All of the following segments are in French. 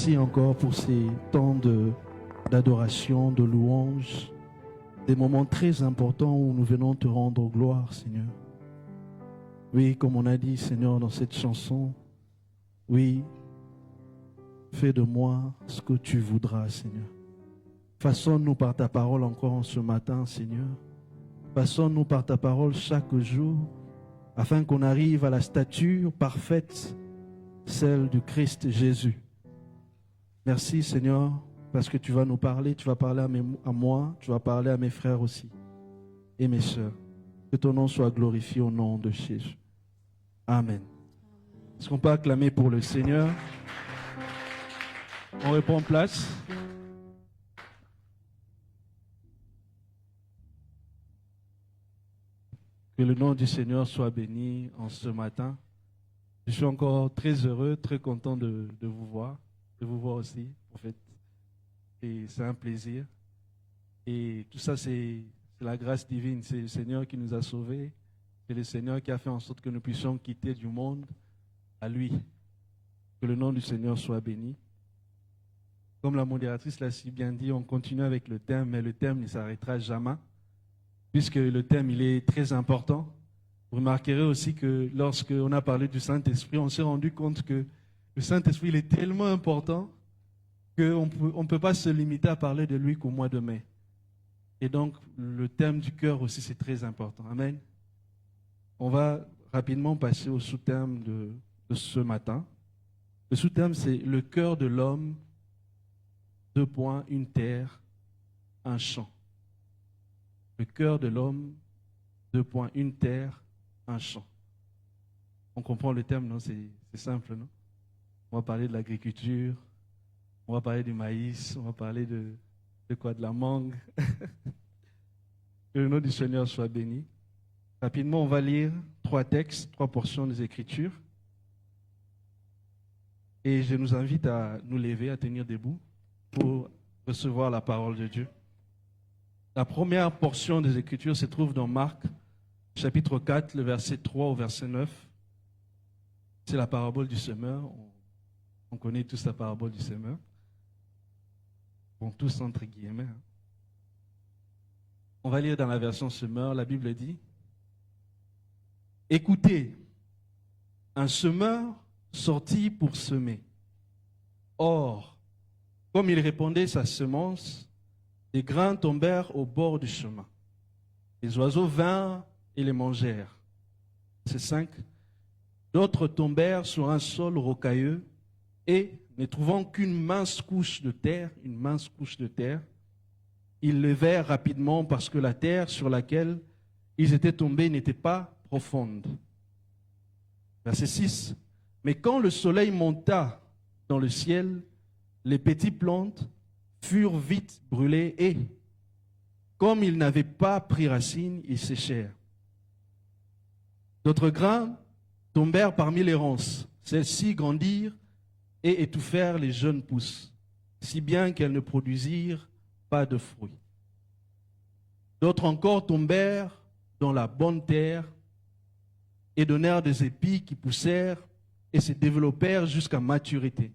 Merci encore pour ces temps d'adoration, de louange, des moments très importants où nous venons te rendre gloire, Seigneur. Oui, comme on a dit, Seigneur, dans cette chanson, oui, fais de moi ce que tu voudras, Seigneur. Façonne-nous par ta parole encore en ce matin, Seigneur. Façonne-nous par ta parole chaque jour, afin qu'on arrive à la stature parfaite, celle du Christ Jésus. Merci, Seigneur, parce que tu vas nous parler, tu vas parler à moi, tu vas parler à mes frères aussi et mes sœurs. Que ton nom soit glorifié au nom de Jésus. Amen. Est-ce qu'on peut acclamer pour le Seigneur? On reprend place. Que le nom du Seigneur soit béni en ce matin. Je suis encore très heureux, très content de vous voir aussi, en fait. Et c'est un plaisir. Et tout ça, c'est la grâce divine. C'est le Seigneur qui nous a sauvés. C'est le Seigneur qui a fait en sorte que nous puissions quitter du monde à lui. Que le nom du Seigneur soit béni. Comme la modératrice l'a si bien dit, on continue avec le thème, mais le thème ne s'arrêtera jamais, puisque le thème, il est très important. Vous remarquerez aussi que lorsqu'on a parlé du Saint-Esprit, on s'est rendu compte que le Saint-Esprit, il est tellement important qu'on ne peut pas se limiter à parler de lui qu'au mois de mai. Et donc, le thème du cœur aussi, c'est très important. Amen. On va rapidement passer au sous-thème de ce matin. Le sous-thème, c'est le cœur de l'homme, une terre, un champ. Le cœur de l'homme, une terre, un champ. On comprend le thème, non? C'est simple, non? On va parler de l'agriculture, on va parler du maïs, on va parler de quoi? De la mangue. Que le nom du Seigneur soit béni. Rapidement, on va lire 3 textes, 3 portions des Écritures. Et je nous invite à nous lever, à tenir debout pour recevoir la parole de Dieu. La première portion des Écritures se trouve dans Marc, chapitre 4, le verset 3 au verset 9. C'est la parabole du semeur. On connaît tous la parabole du semeur. Bon, tous entre guillemets. On va lire dans la version semeur. La Bible dit: écoutez, un semeur sortit pour semer. Or, comme il répandait sa semence, des grains tombèrent au bord du chemin. Les oiseaux vinrent et les mangèrent. C'est 5. D'autres tombèrent sur un sol rocailleux et, ne trouvant qu'une mince couche de terre, ils levèrent rapidement parce que la terre sur laquelle ils étaient tombés n'était pas profonde. Verset 6. Mais quand le soleil monta dans le ciel, les petites plantes furent vite brûlées et, comme ils n'avaient pas pris racine, ils séchèrent. D'autres grains tombèrent parmi les ronces. Celles-ci grandirent et étouffèrent les jeunes pousses, si bien qu'elles ne produisirent pas de fruits. D'autres encore tombèrent dans la bonne terre et donnèrent des épis qui poussèrent et se développèrent jusqu'à maturité,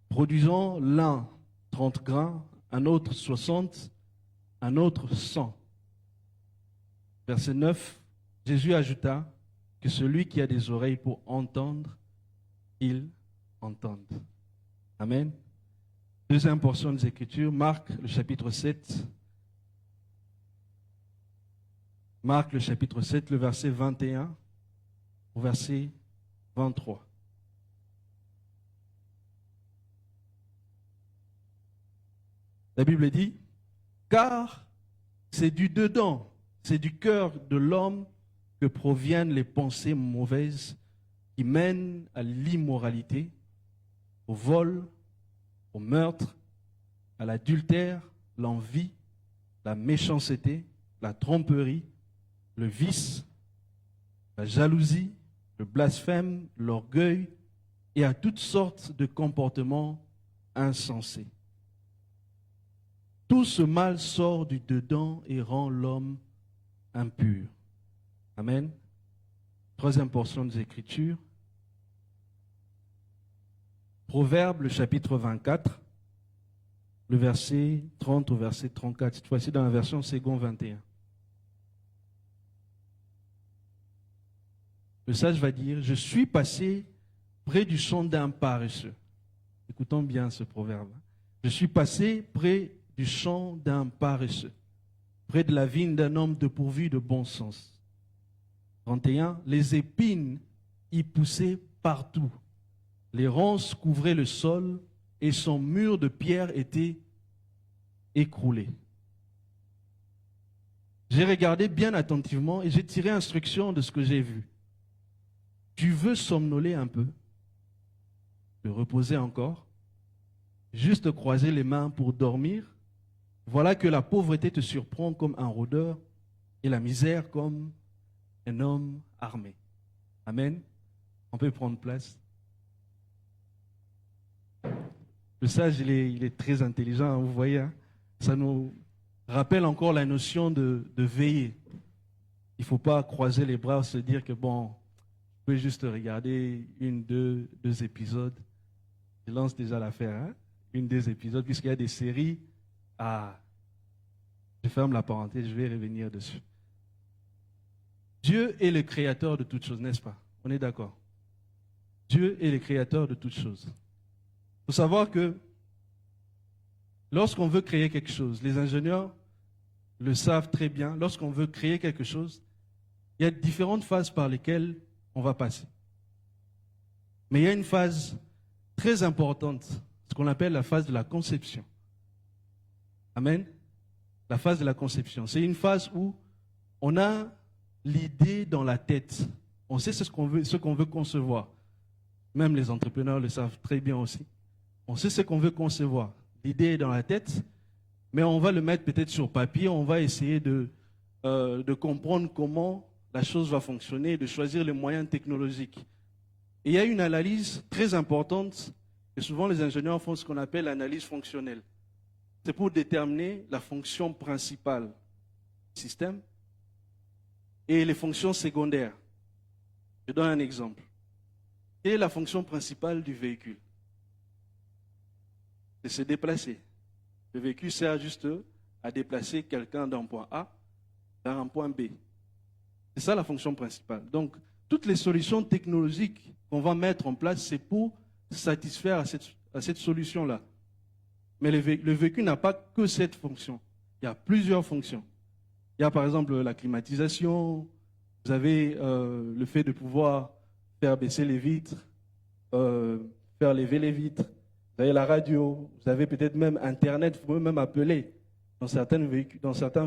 produisant l'un 30 grains, un autre 60, un autre 100. Verset 9, Jésus ajouta que celui qui a des oreilles pour entendre, il entende. Amen. Deuxième portion des Écritures, Marc, le chapitre 7. Marc, le chapitre 7, le verset 21 au verset 23. La Bible dit: car c'est du dedans, c'est du cœur de l'homme que proviennent les pensées mauvaises qui mènent à l'immoralité, au vol, au meurtre, à l'adultère, l'envie, la méchanceté, la tromperie, le vice, la jalousie, le blasphème, l'orgueil et à toutes sortes de comportements insensés. Tout ce mal sort du dedans et rend l'homme impur. Amen. Troisième portion des Écritures. Proverbe, le chapitre 24, le verset 30 au verset 34. Cette fois-ci dans la version Second 21. Le sage va dire, je suis passé près du champ d'un paresseux. Écoutons bien ce proverbe. Je suis passé près du champ d'un paresseux, près de la vigne d'un homme dépourvu de bon sens. 31. Les épines y poussaient partout. Les ronces couvraient le sol et son mur de pierre était écroulé. J'ai regardé bien attentivement et j'ai tiré instruction de ce que j'ai vu. Tu veux somnoler un peu, te reposer encore, juste croiser les mains pour dormir. Voilà que la pauvreté te surprend comme un rôdeur et la misère comme un homme armé. Amen. On peut prendre place. Le sage, il est très intelligent, hein, vous voyez. Hein? Ça nous rappelle encore la notion de veiller. Il ne faut pas croiser les bras et se dire que bon, je peux juste regarder deux épisodes. Je lance déjà l'affaire, hein? Deux épisodes, puisqu'il y a des séries. Ah, je ferme la parenthèse, je vais revenir dessus. Dieu est le créateur de toutes choses, n'est-ce pas? On est d'accord? Dieu est le créateur de toutes choses. Il faut savoir que lorsqu'on veut créer quelque chose, les ingénieurs le savent très bien, lorsqu'on veut créer quelque chose, il y a différentes phases par lesquelles on va passer. Mais il y a une phase très importante, ce qu'on appelle la phase de la conception. Amen. La phase de la conception. C'est une phase où on a l'idée dans la tête. On sait ce qu'on veut concevoir. Même les entrepreneurs le savent très bien aussi. On sait ce qu'on veut concevoir. L'idée est dans la tête, mais on va le mettre peut-être sur papier. On va essayer de comprendre comment la chose va fonctionner, de choisir les moyens technologiques. Et il y a une analyse très importante, et souvent les ingénieurs font ce qu'on appelle l'analyse fonctionnelle. C'est pour déterminer la fonction principale du système et les fonctions secondaires. Je donne un exemple. Quelle est la fonction principale du véhicule? C'est se déplacer. Le véhicule sert juste à déplacer quelqu'un d'un point A vers un point B. C'est ça la fonction principale. Donc, toutes les solutions technologiques qu'on va mettre en place, c'est pour satisfaire à cette solution-là. Mais le véhicule n'a pas que cette fonction. Il y a plusieurs fonctions. Il y a par exemple la climatisation, vous avez le fait de pouvoir faire baisser les vitres, faire lever les vitres, vous avez la radio, vous avez peut-être même Internet, vous pouvez même appeler dans certains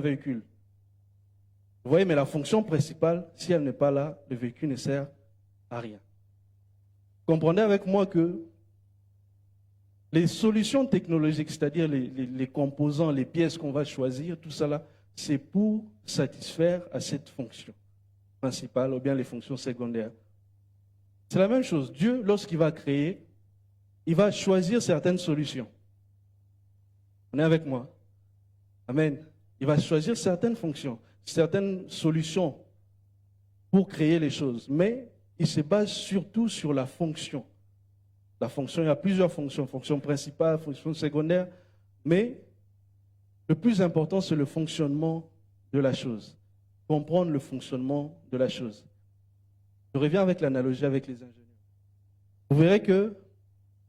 véhicules. Vous voyez, mais la fonction principale, si elle n'est pas là, le véhicule ne sert à rien. Comprenez avec moi que les solutions technologiques, c'est-à-dire les composants, les pièces qu'on va choisir, tout ça là, c'est pour satisfaire à cette fonction principale ou bien les fonctions secondaires. C'est la même chose. Dieu, lorsqu'il va créer, il va choisir certaines solutions. On est avec moi? Amen. Il va choisir certaines fonctions, certaines solutions pour créer les choses. Mais il se base surtout sur la fonction. La fonction, il y a plusieurs fonctions. Fonction principale, fonction secondaire. Mais le plus important, c'est le fonctionnement de la chose. Comprendre le fonctionnement de la chose. Je reviens avec l'analogie avec les ingénieurs. Vous verrez que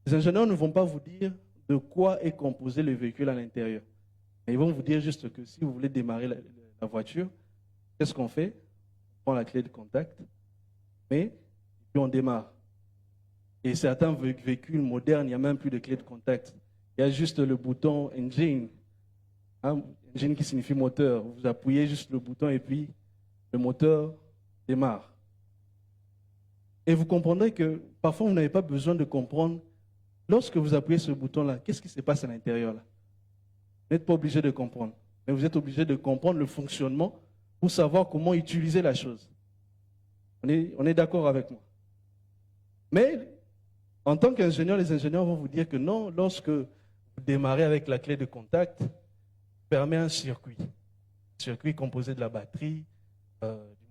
les ingénieurs ne vont pas vous dire de quoi est composé le véhicule à l'intérieur. Ils vont vous dire juste que si vous voulez démarrer la voiture, qu'est-ce qu'on fait? On prend la clé de contact, et puis on démarre. Et certains véhicules modernes, il n'y a même plus de clé de contact. Il y a juste le bouton engine. Hein, engine qui signifie moteur. Vous appuyez juste le bouton et puis le moteur démarre. Et vous comprendrez que parfois vous n'avez pas besoin de comprendre. Lorsque vous appuyez ce bouton-là, qu'est-ce qui se passe à l'intérieur là? Vous n'êtes pas obligé de comprendre. Mais vous êtes obligé de comprendre le fonctionnement pour savoir comment utiliser la chose. On est d'accord avec moi. Mais en tant qu'ingénieur, les ingénieurs vont vous dire que non, lorsque vous démarrez avec la clé de contact, permet un circuit. Un circuit composé de la batterie, du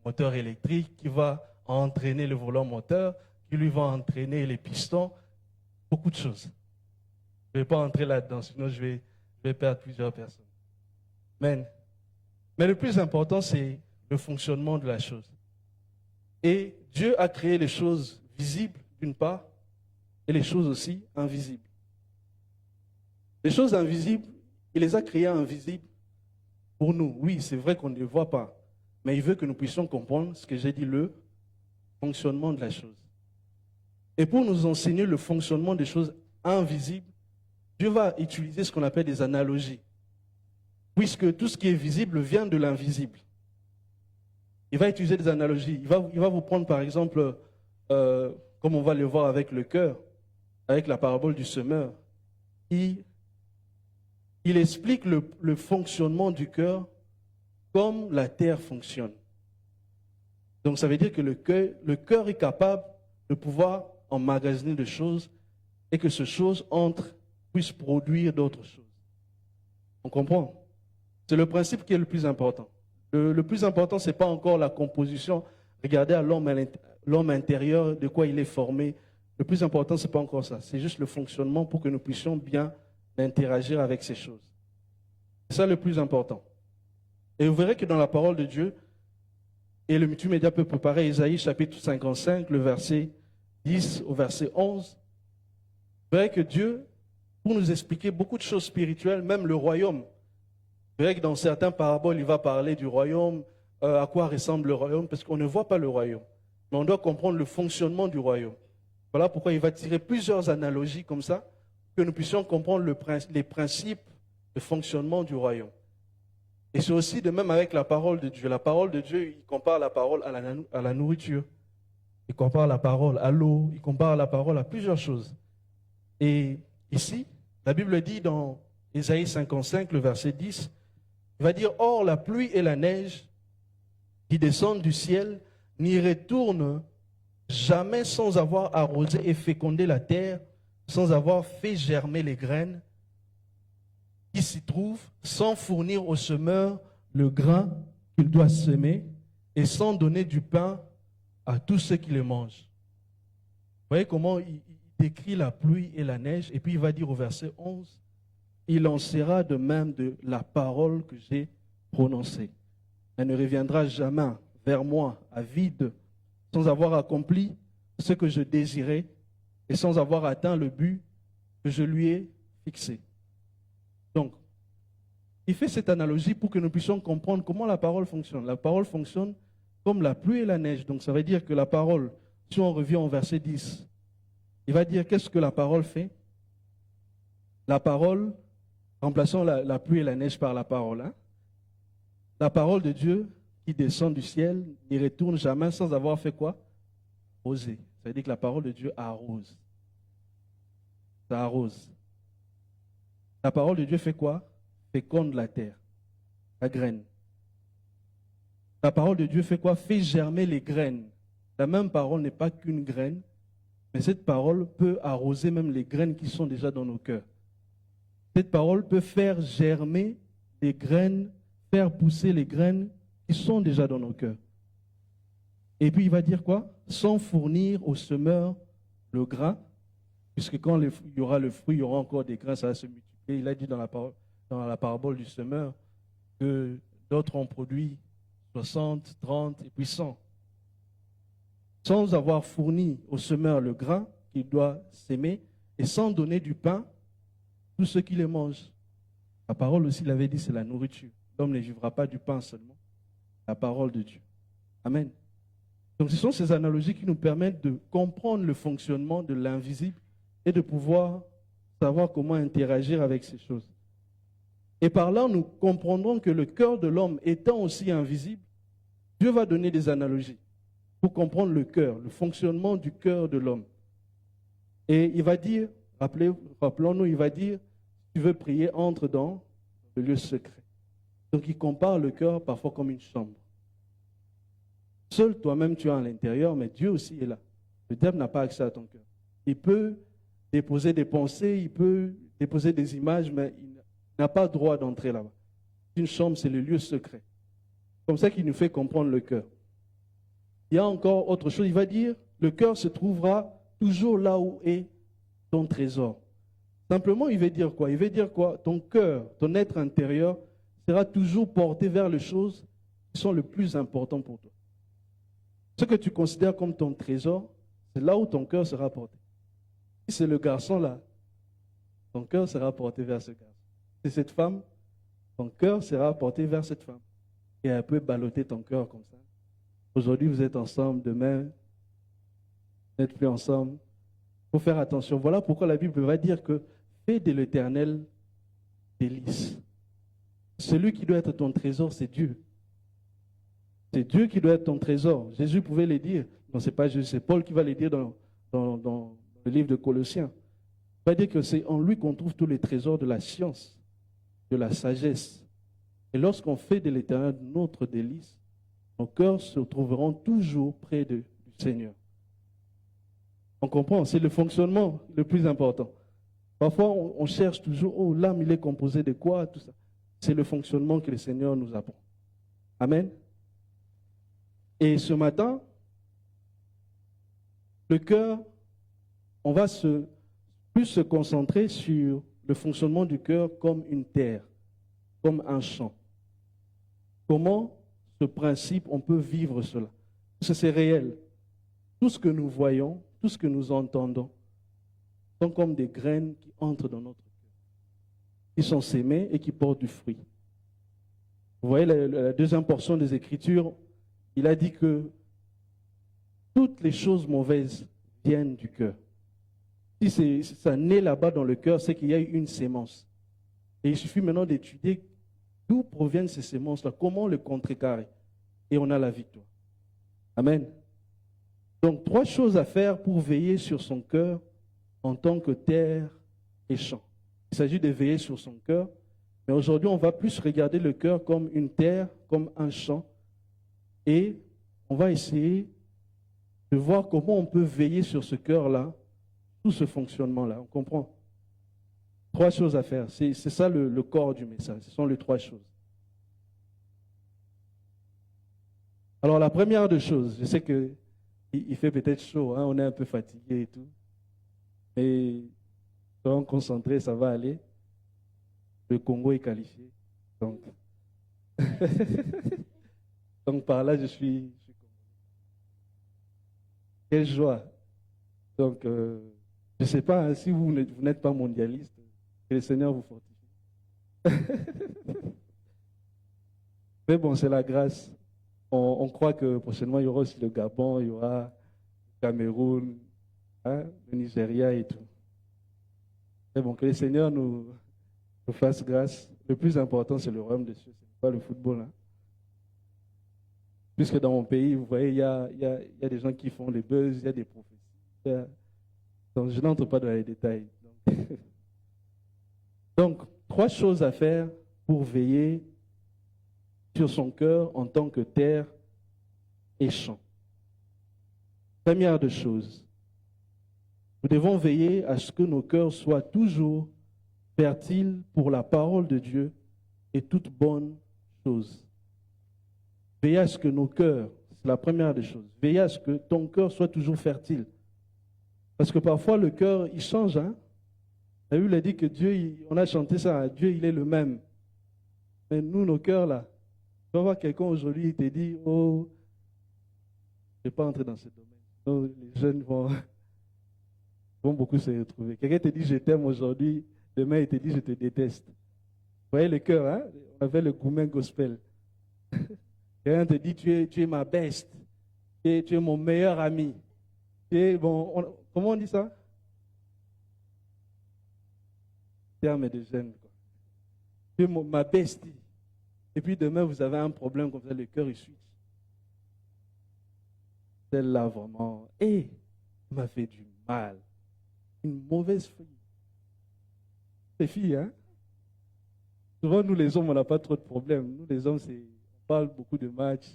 moteur électrique qui va entraîner le volant moteur, qui lui va entraîner les pistons. beaucoup de choses. Je ne vais pas entrer là-dedans, sinon je vais perdre plusieurs personnes. Amen. Mais le plus important, c'est le fonctionnement de la chose. Et Dieu a créé les choses visibles, d'une part, et les choses aussi invisibles. Les choses invisibles, il les a créées invisibles pour nous. Oui, c'est vrai qu'on ne les voit pas, mais il veut que nous puissions comprendre ce que j'ai dit, le fonctionnement de la chose. Et pour nous enseigner le fonctionnement des choses invisibles, Dieu va utiliser ce qu'on appelle des analogies. Puisque tout ce qui est visible vient de l'invisible. Il va utiliser des analogies. Il va vous prendre par exemple, comme on va le voir avec le cœur, avec la parabole du semeur. Il explique le fonctionnement du cœur comme la terre fonctionne. Donc ça veut dire que le cœur est capable de pouvoir emmagasiner des choses et que ces choses puissent produire d'autres choses. On comprend? C'est le principe qui est le plus important. Le plus important, ce n'est pas encore la composition. Regardez à l'homme intérieur, de quoi il est formé. Le plus important, ce n'est pas encore ça. C'est juste le fonctionnement pour que nous puissions bien interagir avec ces choses. C'est ça le plus important. Et vous verrez que dans la parole de Dieu, et le multimédia peut préparer Isaïe chapitre 55, le verset 10 au verset 11. Vous verrez que Dieu, pour nous expliquer beaucoup de choses spirituelles, même le royaume. Vous verrez que dans certains paraboles, il va parler du royaume, à quoi ressemble le royaume, parce qu'on ne voit pas le royaume. Mais on doit comprendre le fonctionnement du royaume. Voilà pourquoi il va tirer plusieurs analogies comme ça, que nous puissions comprendre les principes de fonctionnement du royaume. Et c'est aussi de même avec la parole de Dieu. La parole de Dieu, il compare la parole à la nourriture. Il compare la parole à l'eau. Il compare la parole à plusieurs choses. Et ici, la Bible dit dans Isaïe 55, le verset 10, il va dire « Or, la pluie et la neige qui descendent du ciel n'y retournent jamais sans avoir arrosé et fécondé la terre, sans avoir fait germer les graines qui s'y trouvent, sans fournir au semeur le grain qu'il doit semer et sans donner du pain à tous ceux qui le mangent. » Vous voyez comment il décrit la pluie et la neige, et puis il va dire au verset 11, « Il en sera de même de la parole que j'ai prononcée. Elle ne reviendra jamais vers moi à vide, sans avoir accompli ce que je désirais et sans avoir atteint le but que je lui ai fixé. » Donc, il fait cette analogie pour que nous puissions comprendre comment la parole fonctionne. La parole fonctionne comme la pluie et la neige. Donc, ça veut dire que la parole, si on revient au verset 10, il va dire qu'est-ce que la parole fait? La parole, remplaçons la pluie et la neige par la parole. Hein? La parole de Dieu qui descend du ciel n'y retourne jamais sans avoir fait quoi? Arroser. Ça veut dire que la parole de Dieu arrose. Ça arrose. La parole de Dieu fait quoi? Féconde la terre, la graine. La parole de Dieu fait quoi? Fait germer les graines. La même parole n'est pas qu'une graine, mais cette parole peut arroser même les graines qui sont déjà dans nos cœurs. Cette parole peut faire germer les graines, faire pousser les graines qui sont déjà dans nos cœurs. Et puis il va dire quoi? Sans fournir au semeur le grain, puisque quand il y aura le fruit, il y aura encore des grains, ça va se multiplier. Il a dit dans la parabole du semeur que d'autres ont produit 60, 30 et puis 100. Sans avoir fourni au semeur le grain qu'il doit s'aimer et sans donner du pain, tous ceux qui le mangent. La parole aussi, il avait dit, c'est la nourriture. L'homme ne vivra pas du pain seulement, la parole de Dieu. Amen. Donc ce sont ces analogies qui nous permettent de comprendre le fonctionnement de l'invisible et de pouvoir savoir comment interagir avec ces choses. Et par là, nous comprendrons que le cœur de l'homme étant aussi invisible, Dieu va donner des analogies pour comprendre le cœur, le fonctionnement du cœur de l'homme. Et il va dire, rappelons-nous, il va dire, si tu veux prier, entre dans le lieu secret. Donc il compare le cœur parfois comme une chambre. Seul toi-même tu es à l'intérieur, mais Dieu aussi est là. Le diable n'a pas accès à ton cœur. Il peut déposer des pensées, il peut déposer des images, mais il n'a pas droit d'entrer là-bas. Une chambre, c'est le lieu secret. Comme ça qu'il nous fait comprendre le cœur. Il y a encore autre chose, il va dire, le cœur se trouvera toujours là où est ton trésor. Simplement, il veut dire quoi? Il veut dire quoi? Ton cœur, ton être intérieur sera toujours porté vers les choses qui sont les plus importantes pour toi. Ce que tu considères comme ton trésor, c'est là où ton cœur sera porté. Si c'est le garçon là, ton cœur sera porté vers ce garçon. Si c'est cette femme, ton cœur sera porté vers cette femme. Et elle peut balloter ton cœur comme ça. Aujourd'hui, vous êtes ensemble, demain, vous n'êtes plus ensemble. Il faut faire attention. Voilà pourquoi la Bible va dire que fais de l'Éternel délice. Celui qui doit être ton trésor, c'est Dieu. C'est Dieu qui doit être ton trésor. Jésus pouvait le dire. Non, ce n'est pas Jésus, c'est Paul qui va le dire dans le livre de Colossiens. Il va dire que c'est en lui qu'on trouve tous les trésors de la science, de la sagesse. Et lorsqu'on fait de l'Éternel notre délice, nos cœurs se trouveront toujours près du Seigneur. On comprend, c'est le fonctionnement le plus important. Parfois, on cherche toujours, oh, l'âme, il est composé de quoi, tout ça. C'est le fonctionnement que le Seigneur nous apprend. Amen. Et ce matin, le cœur, on va plus se concentrer sur le fonctionnement du cœur comme une terre, comme un champ. Comment ce principe, on peut vivre cela? Parce que c'est réel. Tout ce que nous voyons, tout ce que nous entendons, sont comme des graines qui entrent dans notre cœur, qui sont sémées et qui portent du fruit. Vous voyez la deuxième portion des Écritures, il a dit que toutes les choses mauvaises viennent du cœur. Si ça naît là-bas dans le cœur, c'est qu'il y a eu une sémence. Et il suffit maintenant d'étudier d'où proviennent ces sémences-là, comment le contrecarrer. Et on a la victoire. Amen. Donc, 3 choses à faire pour veiller sur son cœur en tant que terre et champ. Il s'agit de veiller sur son cœur, mais aujourd'hui, on va plus regarder le cœur comme une terre, comme un champ, et on va essayer de voir comment on peut veiller sur ce cœur-là, tout ce fonctionnement-là. On comprend? 3 choses à faire. C'est ça le corps du message. Ce sont les 3 choses. Alors, la première des choses, je sais qu'il fait peut-être chaud, hein, on est un peu fatigué et tout. Mais soyons concentrés, ça va aller. Le Congo est qualifié. Donc, donc par là, je suis quelle joie. Donc, je ne sais pas, hein, si vous n'êtes pas mondialiste, que le Seigneur vous fortifie. Mais bon, c'est la grâce. On croit que prochainement, il y aura aussi le Gabon, il y aura le Cameroun, hein, le Nigeria et tout. Mais bon, que le Seigneur nous fasse grâce. Le plus important, c'est le royaume des cieux, ce n'est pas le football. Hein. Puisque dans mon pays, vous voyez, il y a des gens qui font les buzz, il y a des prophéties. Donc, je n'entre pas dans les détails. Donc, 3 choses à faire pour veiller sur son cœur en tant que terre et champ. Première des choses, nous devons veiller à ce que nos cœurs soient toujours fertiles pour la parole de Dieu et toute bonne chose. Veillez à ce que nos cœurs, c'est la première des choses, veillez à ce que ton cœur soit toujours fertile. Parce que parfois le cœur, il change. Hein? La Bible a dit que Dieu, on a chanté ça, Dieu il est le même. Mais nous, nos cœurs là, tu vas voir quelqu'un aujourd'hui, il te dit, oh, je ne vais pas entrer dans ce domaine. Oh, les jeunes vont beaucoup se retrouver. Quelqu'un te dit, je t'aime aujourd'hui, demain il te dit, je te déteste. Vous voyez le cœur, hein? On avait le Goumen Gospel. Quelqu'un te dit, tu es ma best, tu es mon meilleur ami. Bon, comment on dit ça? Terme de jeunes. Tu es ma bestie. Et puis demain, vous avez un problème comme ça, le cœur il switch. Celle-là, vraiment, il m'a fait du mal. Une mauvaise fille. C'est fille, hein? Souvent, nous les hommes, on n'a pas trop de problèmes. Nous les hommes, on parle beaucoup de matchs,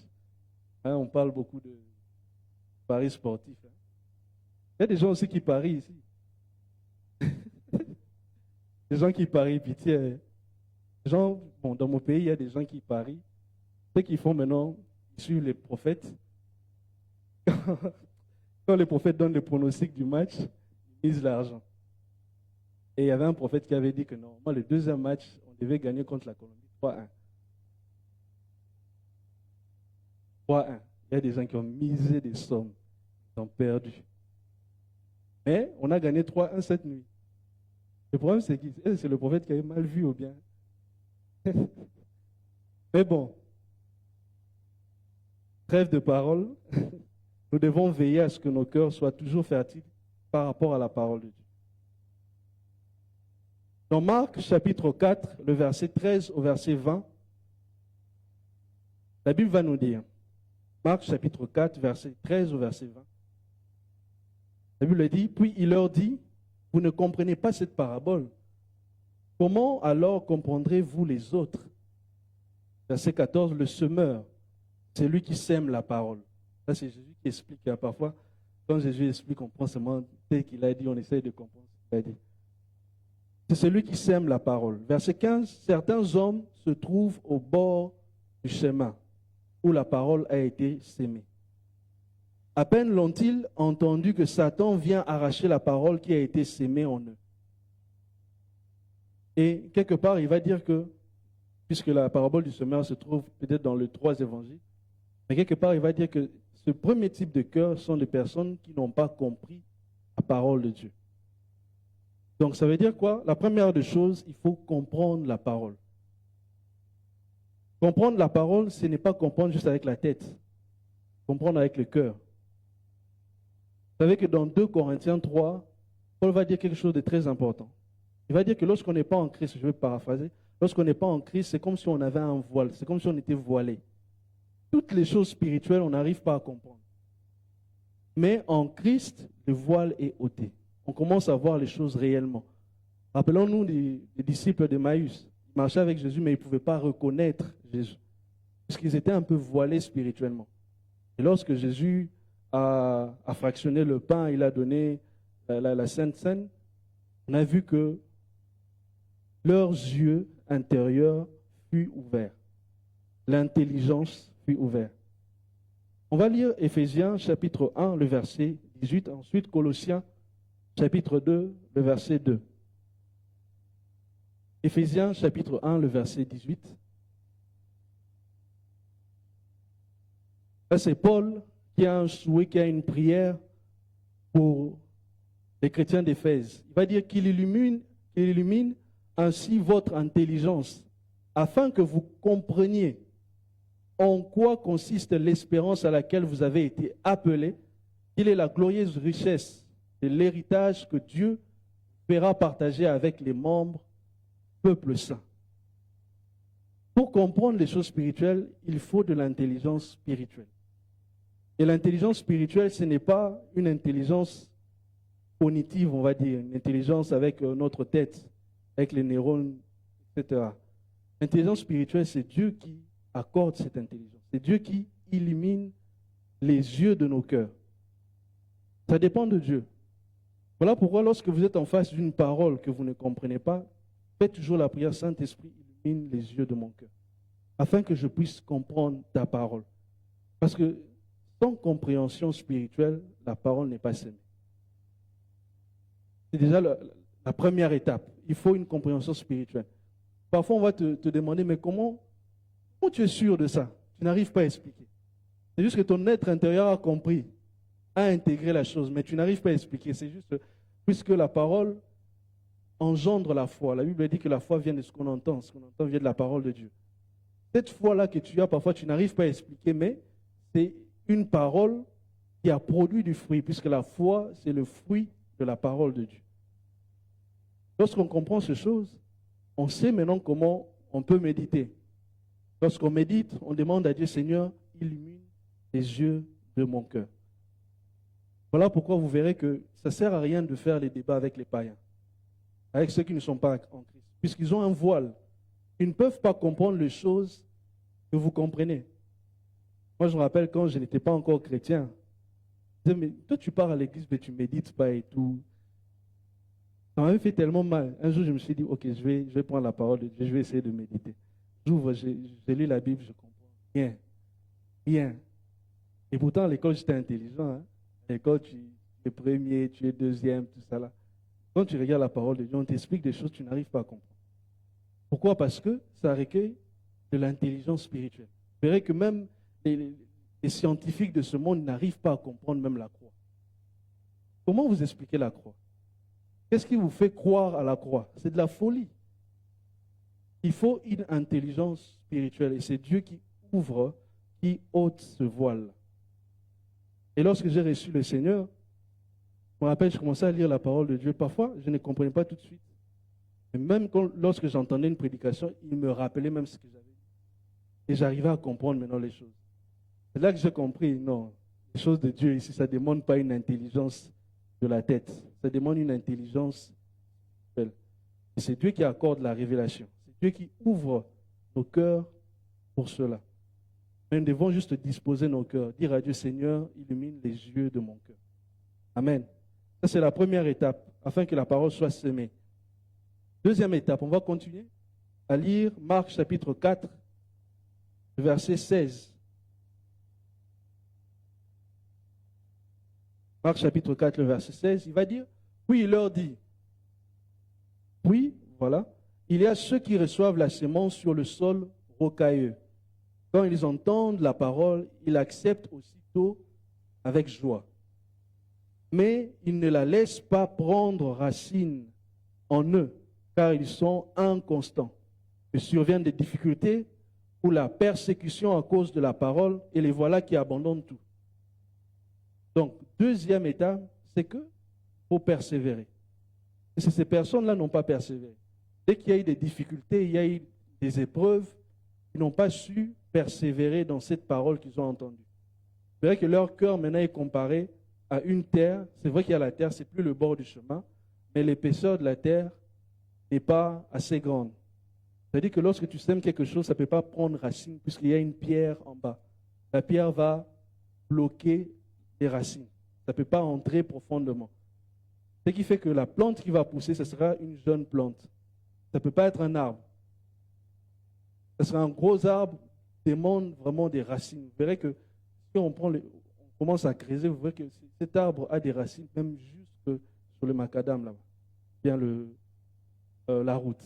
hein, on parle beaucoup de paris sportifs. Hein. Il y a des gens aussi qui parient ici. Des gens qui parient, pitié. Gens, bon, dans mon pays, il y a des gens qui parient. Ce qu'ils font maintenant, ils suivent les prophètes. Quand les prophètes donnent le pronostic du match, ils misent l'argent. Et il y avait un prophète qui avait dit que non, moi, le deuxième match, on devait gagner contre la Colombie 3-1. 3-1. Il y a des gens qui ont misé des sommes, ils ont perdu. Mais on a gagné 3-1 cette nuit. Le problème, c'est que c'est le prophète qui avait mal vu ou bien. Mais bon, trêve de parole, nous devons veiller à ce que nos cœurs soient toujours fertiles par rapport à la parole de Dieu. Dans Marc chapitre 4, le verset 13 au verset 20, la Bible va nous dire, Marc chapitre 4, verset 13 au verset 20, la Bible dit, puis il leur dit, vous ne comprenez pas cette parabole. Comment alors comprendrez-vous les autres? Verset 14, le semeur, c'est lui qui sème la parole. Ça, c'est Jésus qui explique. Parfois, quand Jésus explique, on prend seulement tel qu'il a dit, on essaye de comprendre ce qu'il a dit. C'est celui qui sème la parole. Verset 15, certains hommes se trouvent au bord du chemin où la parole a été sémée. À peine l'ont-ils entendu que Satan vient arracher la parole qui a été sémée en eux. Et quelque part, il va dire que, puisque la parabole du semeur se trouve peut-être dans les 3 évangiles, mais quelque part, il va dire que ce premier type de cœur sont des personnes qui n'ont pas compris la parole de Dieu. Donc, ça veut dire quoi? La première des choses, il faut comprendre la parole. Comprendre la parole, ce n'est pas comprendre juste avec la tête. Comprendre avec le cœur. Vous savez que dans 2 Corinthiens 3, Paul va dire quelque chose de très important. Il va dire que lorsqu'on n'est pas en Christ, je vais paraphraser, lorsqu'on n'est pas en Christ, c'est comme si on avait un voile, c'est comme si on était voilé. Toutes les choses spirituelles, on n'arrive pas à comprendre. Mais en Christ, le voile est ôté. On commence à voir les choses réellement. Rappelons-nous des disciples d'Emmaüs. Ils marchaient avec Jésus, mais ils ne pouvaient pas reconnaître Jésus. Parce qu'ils étaient un peu voilés spirituellement. Et lorsque Jésus a fractionné le pain, il a donné la Sainte Seine, on a vu que leurs yeux intérieurs furent ouverts. L'intelligence fut ouverte. On va lire Éphésiens chapitre 1, le verset 18, ensuite Colossiens chapitre 2, le verset 2. Éphésiens chapitre 1, le verset 18. Là, c'est Paul qui a un souhait, qui a une prière pour les chrétiens d'Éphèse. Il va dire qu'il illumine ainsi votre intelligence, afin que vous compreniez en quoi consiste l'espérance à laquelle vous avez été appelés, quelle est la glorieuse richesse de l'héritage que Dieu fera partager avec les membres du peuple saint. Pour comprendre les choses spirituelles, il faut de l'intelligence spirituelle. Et l'intelligence spirituelle, ce n'est pas une intelligence cognitive, on va dire, une intelligence avec notre tête, avec les neurones, etc. L'intelligence spirituelle, c'est Dieu qui accorde cette intelligence. C'est Dieu qui illumine les yeux de nos cœurs. Ça dépend de Dieu. Voilà pourquoi lorsque vous êtes en face d'une parole que vous ne comprenez pas, faites toujours la prière, Saint-Esprit, illumine les yeux de mon cœur, afin que je puisse comprendre ta parole. Parce que sans compréhension spirituelle, la parole n'est pas sémée. C'est déjà la première étape. Il faut une compréhension spirituelle. Parfois, on va te demander, mais comment tu es sûr de ça? Tu n'arrives pas à expliquer. C'est juste que ton être intérieur a compris, a intégré la chose, mais tu n'arrives pas à expliquer. C'est juste puisque la parole engendre la foi. La Bible dit que la foi vient de ce qu'on entend vient de la parole de Dieu. Cette foi-là que tu as, parfois tu n'arrives pas à expliquer, mais c'est une parole qui a produit du fruit, puisque la foi, c'est le fruit de la parole de Dieu. Lorsqu'on comprend ces choses, on sait maintenant comment on peut méditer. Lorsqu'on médite, on demande à Dieu, Seigneur, illumine les yeux de mon cœur. Voilà pourquoi vous verrez que ça ne sert à rien de faire les débats avec les païens, avec ceux qui ne sont pas en Christ, puisqu'ils ont un voile. Ils ne peuvent pas comprendre les choses que vous comprenez. Moi, je me rappelle quand je n'étais pas encore chrétien, je disais, mais toi, tu pars à l'église, mais tu ne médites pas et tout. Ça m'avait fait tellement mal. Un jour, je me suis dit, ok, je vais prendre la parole de Dieu, je vais essayer de méditer. J'ouvre, je lis la Bible, je comprends. Rien. Et pourtant, à l'école, j'étais intelligent. Hein? À l'école, tu es premier, tu es deuxième, tout ça là. Quand tu regardes la parole de Dieu, on t'explique des choses que tu n'arrives pas à comprendre. Pourquoi? Parce que ça recueille de l'intelligence spirituelle. Vous verrez que même les scientifiques de ce monde n'arrivent pas à comprendre même la croix. Comment vous expliquez la croix? Qu'est-ce qui vous fait croire à la croix? C'est de la folie. Il faut une intelligence spirituelle et c'est Dieu qui ouvre, qui ôte ce voile. Et lorsque j'ai reçu le Seigneur, je me rappelle, je commençais à lire la parole de Dieu. Parfois, je ne comprenais pas tout de suite. Mais même lorsque j'entendais une prédication, il me rappelait même ce que j'avais dit. Et j'arrivais à comprendre maintenant les choses. C'est là que j'ai compris, non, les choses de Dieu ici, ça ne demande pas une intelligence de la tête. Ça demande une intelligence spirituelle. Et c'est Dieu qui accorde la révélation. C'est Dieu qui ouvre nos cœurs pour cela. Mais nous devons juste disposer nos cœurs, dire à Dieu, Seigneur, illumine les yeux de mon cœur. Amen. Ça, c'est la première étape, afin que la parole soit semée. Deuxième étape, on va continuer à lire Marc chapitre 4, verset 16. Marc chapitre 4, verset 16, il va dire, puis il leur dit, puis, voilà, il y a ceux qui reçoivent la semence sur le sol rocailleux. Quand ils entendent la parole, ils l'acceptent aussitôt avec joie. Mais ils ne la laissent pas prendre racine en eux, car ils sont inconstants. Il survient des difficultés ou la persécution à cause de la parole, et les voilà qui abandonnent tout. Donc, deuxième étape, c'est qu'il faut persévérer. Et ces personnes-là n'ont pas persévéré. Dès qu'il y a eu des difficultés, il y a eu des épreuves, ils n'ont pas su persévérer dans cette parole qu'ils ont entendue. C'est vrai que leur cœur maintenant est comparé à une terre. C'est vrai qu'il y a la terre, ce n'est plus le bord du chemin, mais l'épaisseur de la terre n'est pas assez grande. C'est-à-dire que lorsque tu sèmes quelque chose, ça ne peut pas prendre racine puisqu'il y a une pierre en bas. La pierre va bloquer les racines. Ça ne peut pas entrer profondément. Ce qui fait que la plante qui va pousser, ce sera une jeune plante. Ça ne peut pas être un arbre. Ce sera un gros arbre qui demande vraiment des racines. Vous verrez que si on commence à creuser, vous verrez que cet arbre a des racines, même juste sur le macadam, là, bien la route.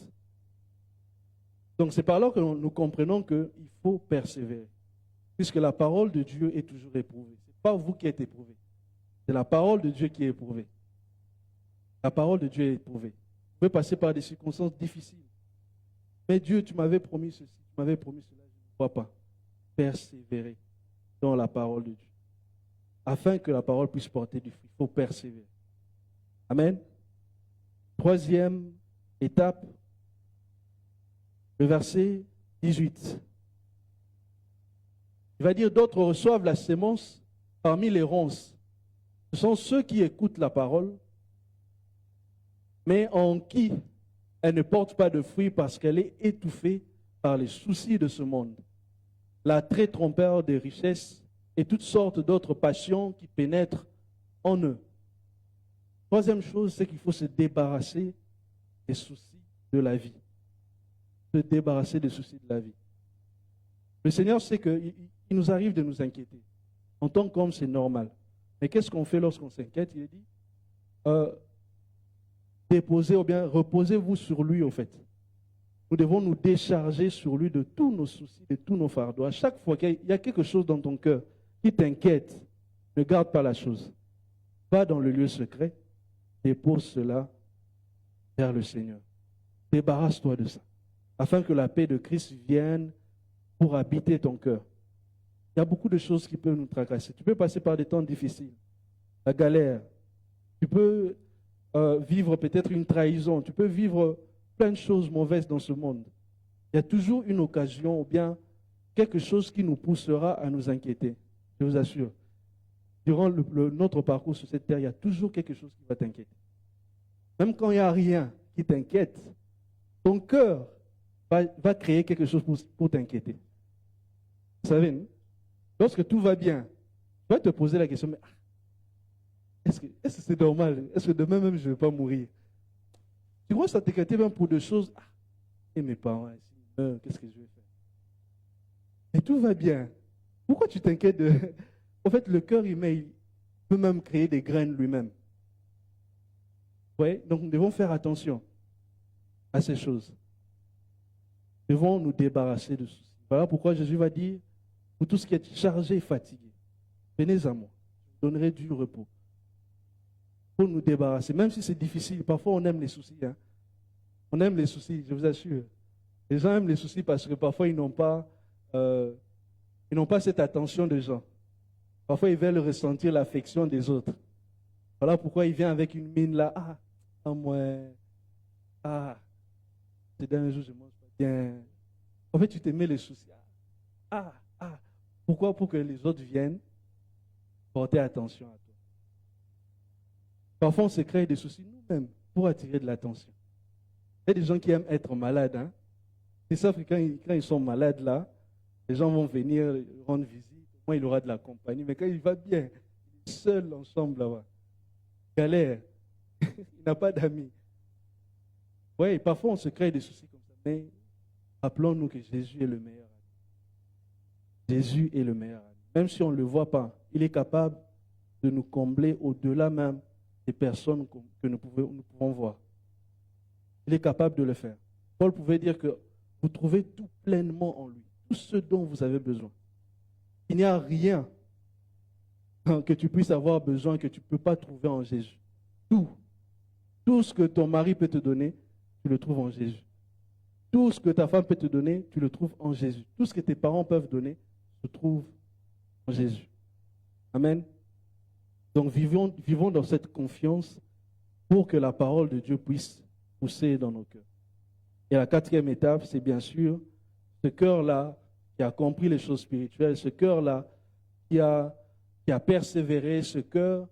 Donc c'est par là que nous comprenons qu'il faut persévérer. Puisque la parole de Dieu est toujours éprouvée. Ce n'est pas vous qui êtes éprouvé. C'est la parole de Dieu qui est éprouvée. La parole de Dieu est éprouvée. Vous pouvez passer par des circonstances difficiles. Mais Dieu, tu m'avais promis ceci, tu m'avais promis cela, je ne crois pas. Persévérer dans la parole de Dieu. Afin que la parole puisse porter du fruit, il faut persévérer. Amen. Troisième étape, le verset 18. Il va dire, d'autres reçoivent la sémence parmi les ronces. Ce sont ceux qui écoutent la parole, mais en qui elle ne porte pas de fruits parce qu'elle est étouffée par les soucis de ce monde, l'attrait trompeur des richesses et toutes sortes d'autres passions qui pénètrent en eux. Troisième chose, c'est qu'il faut se débarrasser des soucis de la vie. Se débarrasser des soucis de la vie. Le Seigneur sait qu'il nous arrive de nous inquiéter. En tant qu'homme, c'est normal. Mais qu'est-ce qu'on fait lorsqu'on s'inquiète? Il dit, déposez ou bien reposez-vous sur lui, en fait. Nous devons nous décharger sur lui de tous nos soucis, de tous nos fardeaux. À chaque fois qu'il y a quelque chose dans ton cœur qui t'inquiète, ne garde pas la chose. Va dans le lieu secret, dépose cela vers le Seigneur. Débarrasse-toi de ça, afin que la paix de Christ vienne pour habiter ton cœur. Il y a beaucoup de choses qui peuvent nous tracasser. Tu peux passer par des temps difficiles, la galère. Tu peux vivre peut-être une trahison. Tu peux vivre plein de choses mauvaises dans ce monde. Il y a toujours une occasion ou bien quelque chose qui nous poussera à nous inquiéter. Je vous assure. Durant notre parcours sur cette terre, il y a toujours quelque chose qui va t'inquiéter. Même quand il n'y a rien qui t'inquiète, ton cœur va créer quelque chose pour t'inquiéter. Vous savez, non? Lorsque tout va bien, tu vas te poser la question, mais est-ce que c'est normal? Est-ce que demain même je ne vais pas mourir? Tu commences à t'inquiéter même pour des choses. Et mes parents, s'ils meurent, qu'est-ce que je vais faire? Et tout va bien. Pourquoi tu t'inquiètes de... En fait, le cœur humain, il peut même créer des graines lui-même. Ouais, donc nous devons faire attention à ces choses. Nous devons nous débarrasser de soucis. Voilà pourquoi Jésus va dire, pour tout ce qui est chargé et fatigué, venez à moi, je vous donnerai du repos. Pour nous débarrasser, même si c'est difficile, parfois on aime les soucis. Hein. On aime les soucis, je vous assure. Les gens aiment les soucis parce que parfois ils n'ont pas cette attention des gens. Parfois ils veulent ressentir l'affection des autres. Voilà pourquoi il vient avec une mine là. C'est d'un jour je mange pas bien. En fait, tu te mets les soucis. Pourquoi? Pour que les autres viennent porter attention à toi. Parfois, on se crée des soucis nous-mêmes pour attirer de l'attention. Il y a des gens qui aiment être malades. Hein? Ils savent que quand ils sont malades là, les gens vont venir rendre visite. Au moins, il aura de la compagnie. Mais quand il va bien, il est seul ensemble là-bas. Galère. Il n'a pas d'amis. Oui, parfois on se crée des soucis comme ça. Mais rappelons-nous que Jésus est le meilleur ami. Jésus est le meilleur ami. Même si on ne le voit pas, il est capable de nous combler au-delà même des personnes que nous pouvons voir. Il est capable de le faire. Paul pouvait dire que vous trouvez tout pleinement en lui, tout ce dont vous avez besoin. Il n'y a rien que tu puisses avoir besoin que tu ne peux pas trouver en Jésus. Tout ce que ton mari peut te donner, tu le trouves en Jésus. Tout ce que ta femme peut te donner, tu le trouves en Jésus. Tout ce que tes parents peuvent donner, se trouve en Jésus. Amen. Donc vivons dans cette confiance pour que la parole de Dieu puisse pousser dans nos cœurs. Et la quatrième étape, c'est bien sûr ce cœur-là qui a compris les choses spirituelles, ce cœur-là qui a persévéré, ce cœur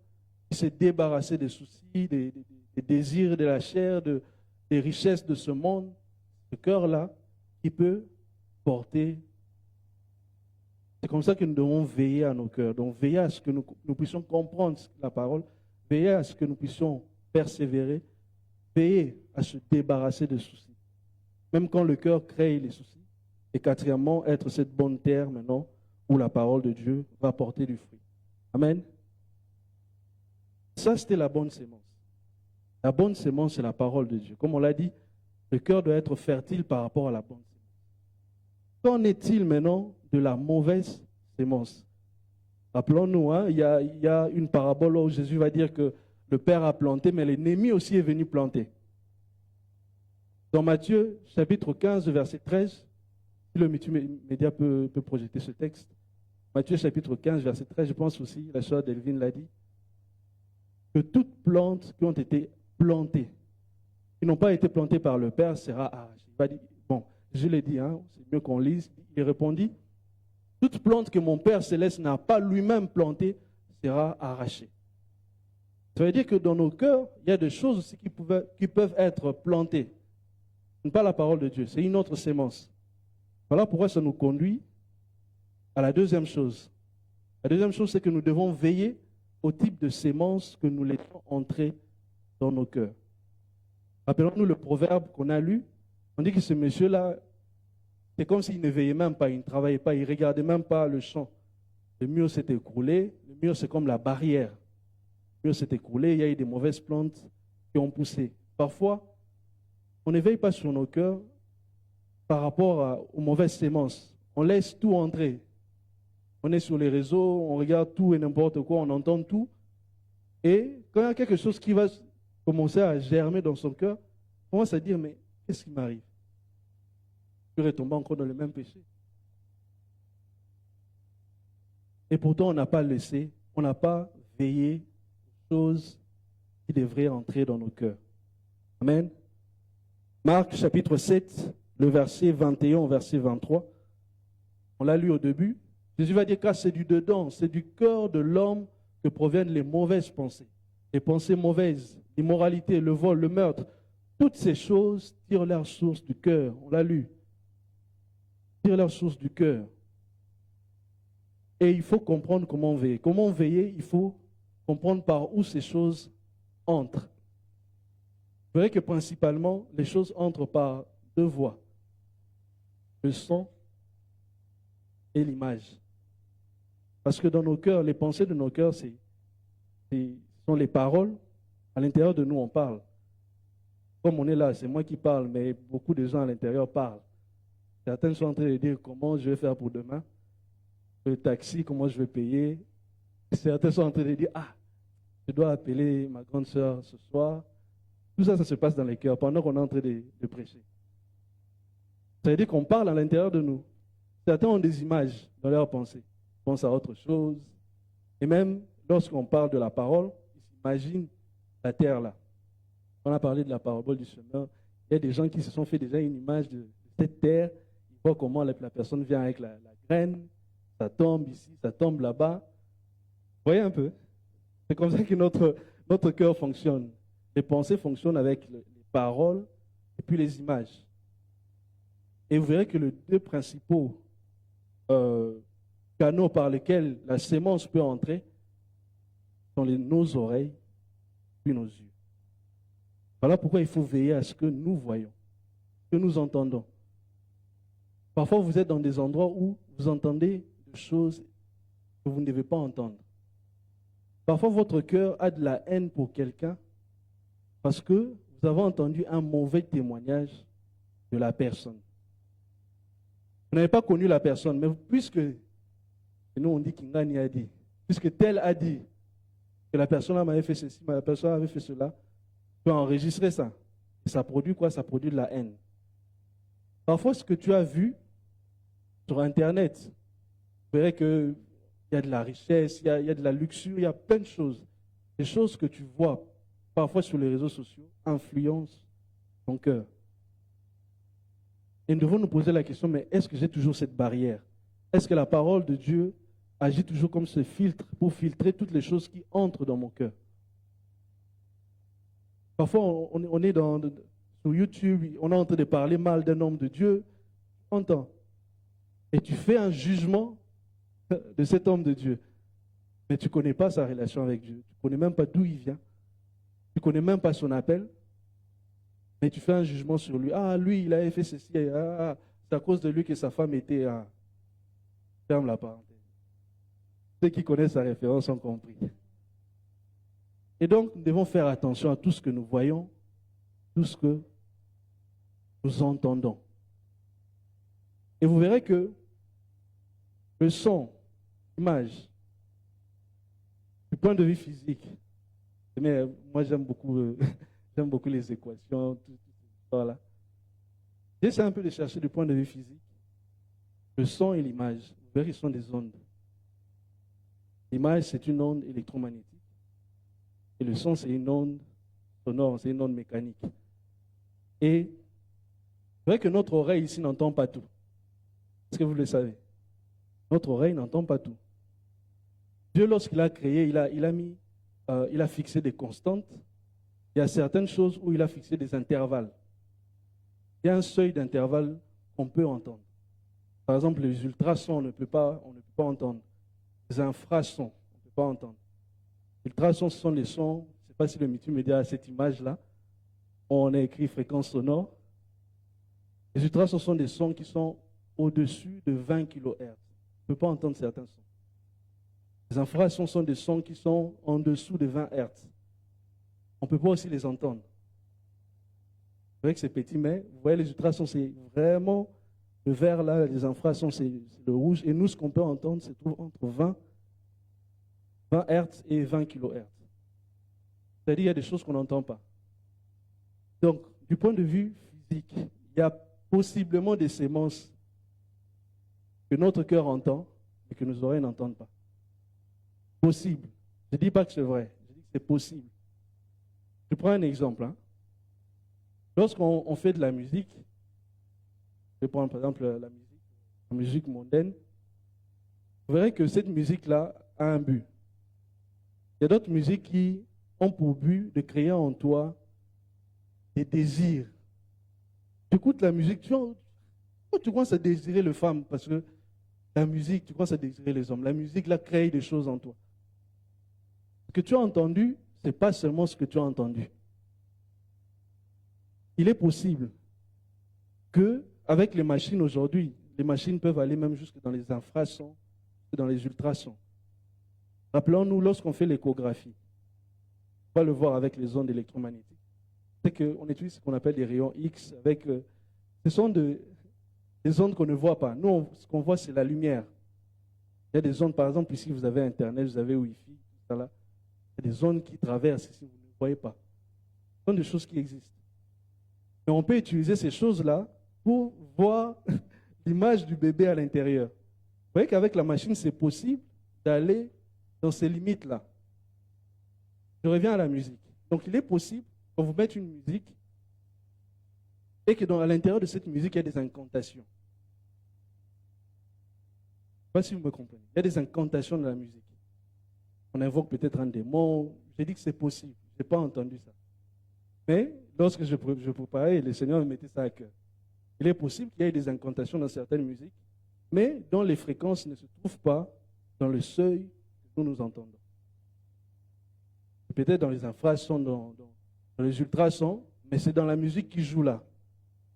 qui s'est débarrassé des soucis, des désirs de la chair, des richesses de ce monde, ce cœur-là qui peut porter. C'est comme ça que nous devons veiller à nos cœurs. Donc veiller à ce que nous puissions comprendre la parole, veiller à ce que nous puissions persévérer, veiller à se débarrasser des soucis. Même quand le cœur crée les soucis. Et quatrièmement, être cette bonne terre maintenant où la parole de Dieu va porter du fruit. Amen. Ça, c'était la bonne sémence. La bonne sémence, c'est la parole de Dieu. Comme on l'a dit, le cœur doit être fertile par rapport à la bonne sémence. Qu'en est-il maintenant de la mauvaise sémence? Rappelons-nous, hein, il y a une parabole où Jésus va dire que le Père a planté, mais l'ennemi aussi est venu planter. Dans Matthieu, chapitre 15, verset 13, si le multimédia peut projeter ce texte, Matthieu, chapitre 15, verset 13, je pense aussi, la sœur Delvine l'a dit, que toutes plantes qui ont été plantées, qui n'ont pas été plantées par le Père, sera arrachée. Il va dire, bon, je l'ai dit, hein, c'est mieux qu'on lise. Il répondit, toute plante que mon Père céleste n'a pas lui-même plantée sera arrachée. Ça veut dire que dans nos cœurs, il y a des choses aussi qui peuvent être plantées. Ce n'est pas la parole de Dieu, c'est une autre sémence. Voilà pourquoi ça nous conduit à la deuxième chose. La deuxième chose, c'est que nous devons veiller au type de sémence que nous laissons entrer dans nos cœurs. Rappelons-nous le proverbe qu'on a lu. On dit que ce monsieur-là, c'est comme s'il ne veillait même pas, il ne travaillait pas, il ne regardait même pas le champ. Le mur s'est écroulé. Le mur, c'est comme la barrière. Le mur s'est écroulé, il y a eu des mauvaises plantes qui ont poussé. Parfois, on ne veille pas sur nos cœurs par rapport aux mauvaises sémences. On laisse tout entrer. On est sur les réseaux, on regarde tout et n'importe quoi, on entend tout. Et quand il y a quelque chose qui va commencer à germer dans son cœur, on commence à dire, mais qu'est-ce qui m'arrive? Je vais tomber encore dans le même péché. Et pourtant, on n'a pas laissé, on n'a pas veillé aux choses qui devraient entrer dans nos cœurs. Amen. Marc chapitre 7, le verset 21 au verset 23. On l'a lu au début. Jésus va dire, car c'est du dedans, c'est du cœur de l'homme que proviennent les mauvaises pensées. Les pensées mauvaises, l'immoralité, le vol, le meurtre. Toutes ces choses tirent leur source du cœur. On l'a lu. Tirent leur source du cœur. Et il faut comprendre comment veiller. Comment veiller? Il faut comprendre par où ces choses entrent. Vous verrez que principalement, les choses entrent par deux voies. Le son et l'image. Parce que dans nos cœurs, les pensées de nos cœurs, ce sont les paroles. À l'intérieur de nous, on parle. comme on est là, c'est moi qui parle, mais beaucoup de gens à l'intérieur parlent. Certains sont en train de dire comment je vais faire pour demain. Le taxi, comment je vais payer. Certains sont en train de dire, ah, je dois appeler ma grande sœur ce soir. Tout ça, ça se passe dans les cœurs pendant qu'on est en train de prêcher. Ça veut dire qu'on parle à l'intérieur de nous. Certains ont des images dans leur pensée. Ils pensent à autre chose. Et même lorsqu'on parle de la parole, ils s'imaginent la terre là. On a parlé de la parabole du semeur. Il y a des gens qui se sont fait déjà une image de cette terre. Ils voient comment la personne vient avec la graine. Ça tombe ici, ça tombe là-bas. Vous voyez un peu? C'est comme ça que notre cœur fonctionne. Les pensées fonctionnent avec les paroles et puis les images. Et vous verrez que les deux principaux canaux par lesquels la sémence peut entrer sont nos oreilles puis nos yeux. Voilà pourquoi il faut veiller à ce que nous voyons, que nous entendons. Parfois, vous êtes dans des endroits où vous entendez des choses que vous ne devez pas entendre. Parfois, votre cœur a de la haine pour quelqu'un parce que vous avez entendu un mauvais témoignage de la personne. Vous n'avez pas connu la personne, mais puisque, et nous on dit Kingani a dit, puisque tel a dit que la personne m'avait fait ceci, la personne avait fait cela, tu peux enregistrer ça. Et ça produit quoi? Ça produit de la haine. Parfois, ce que tu as vu sur Internet, vous verrez qu'il y a de la richesse, il y a de la luxure, il y a plein de choses. Les choses que tu vois parfois sur les réseaux sociaux influencent ton cœur. Et nous devons nous poser la question, mais est-ce que j'ai toujours cette barrière? Est-ce que la parole de Dieu agit toujours comme ce filtre pour filtrer toutes les choses qui entrent dans mon cœur? Parfois, on est sur YouTube, on est en train de parler mal d'un homme de Dieu, on entend. Et tu fais un jugement de cet homme de Dieu. Mais tu ne connais pas sa relation avec Dieu. Tu ne connais même pas d'où il vient. Tu ne connais même pas son appel. Mais tu fais un jugement sur lui. Ah, lui, il avait fait ceci. Ah, c'est à cause de lui que sa femme était... ferme la parenthèse. Ceux qui connaissent sa référence ont compris. Et donc, nous devons faire attention à tout ce que nous voyons, tout ce que nous entendons. Et vous verrez que le son, l'image, du point de vue physique, mais moi j'aime beaucoup les équations, tout ça. J'essaie un peu de chercher du point de vue physique. Le son et l'image, vous verrez, ce sont des ondes. L'image, c'est une onde électromagnétique. Et le son, c'est une onde sonore, c'est une onde mécanique. Et c'est vrai que notre oreille ici n'entend pas tout. Est-ce que vous le savez? Notre oreille n'entend pas tout. Dieu, lorsqu'il a créé, il a fixé des constantes. Il y a certaines choses où il a fixé des intervalles. Il y a un seuil d'intervalle qu'on peut entendre. Par exemple, les ultrasons, on ne peut pas entendre. Les infrasons, on ne peut pas entendre. Les ultrasons, ce sont les sons, je ne sais pas si le multimédia a cette image-là, on a écrit fréquence sonore. Les ultrasons sont des sons qui sont au-dessus de 20 kHz. On ne peut pas entendre certains sons. Les infrasons sont des sons qui sont en dessous de 20 Hz. On ne peut pas aussi les entendre. C'est vrai que c'est petit, mais vous voyez, les ultrasons, c'est vraiment le vert là, les infrasons, c'est le rouge. Et nous, ce qu'on peut entendre, c'est entre 20 Hz et 20 kHz. C'est-à-dire qu'il y a des choses qu'on n'entend pas. Donc, du point de vue physique, il y a possiblement des sémences que notre cœur entend et que nos oreilles n'entendent pas. Possible. Je ne dis pas que c'est vrai, je dis que c'est possible. Je prends un exemple. Lorsqu'on fait de la musique, je vais prendre par exemple la musique mondaine, vous verrez que cette musique-là a un but. Il y a d'autres musiques qui ont pour but de créer en toi des désirs. Tu écoutes la musique, tu commences à désirer les femmes parce que la musique, tu commences à désirer les hommes. La musique, là, crée des choses en toi. Ce que tu as entendu, ce n'est pas seulement ce que tu as entendu. Il est possible qu'avec les machines aujourd'hui, les machines peuvent aller même jusque dans les infrasons, dans les ultrasons. Rappelons-nous, lorsqu'on fait l'échographie, on va le voir avec les ondes électromagnétiques. c'est qu'on utilise ce qu'on appelle des rayons X. Ce sont des ondes qu'on ne voit pas. Nous, ce qu'on voit, c'est la lumière. Il y a des ondes, par exemple, ici, vous avez Internet, vous avez Wi-Fi, tout ça là. Il y a des ondes qui traversent ici, vous ne voyez pas. Ce sont des choses qui existent. Mais on peut utiliser ces choses-là pour voir l'image du bébé à l'intérieur. Vous voyez qu'avec la machine, c'est possible d'aller dans ces limites-là. Je reviens à la musique. Donc, il est possible qu'on vous mette une musique et que à l'intérieur de cette musique, il y a des incantations. Je ne sais pas si vous me comprenez. Il y a des incantations dans la musique. On invoque peut-être un démon. J'ai dit que c'est possible. Je n'ai pas entendu ça. Mais lorsque je préparais, le Seigneur me mettait ça à cœur. Il est possible qu'il y ait des incantations dans certaines musiques, mais dont les fréquences ne se trouvent pas dans le seuil que nous entendons. Peut-être dans les infrasons, dans les ultrasons, mais c'est dans la musique qui joue là.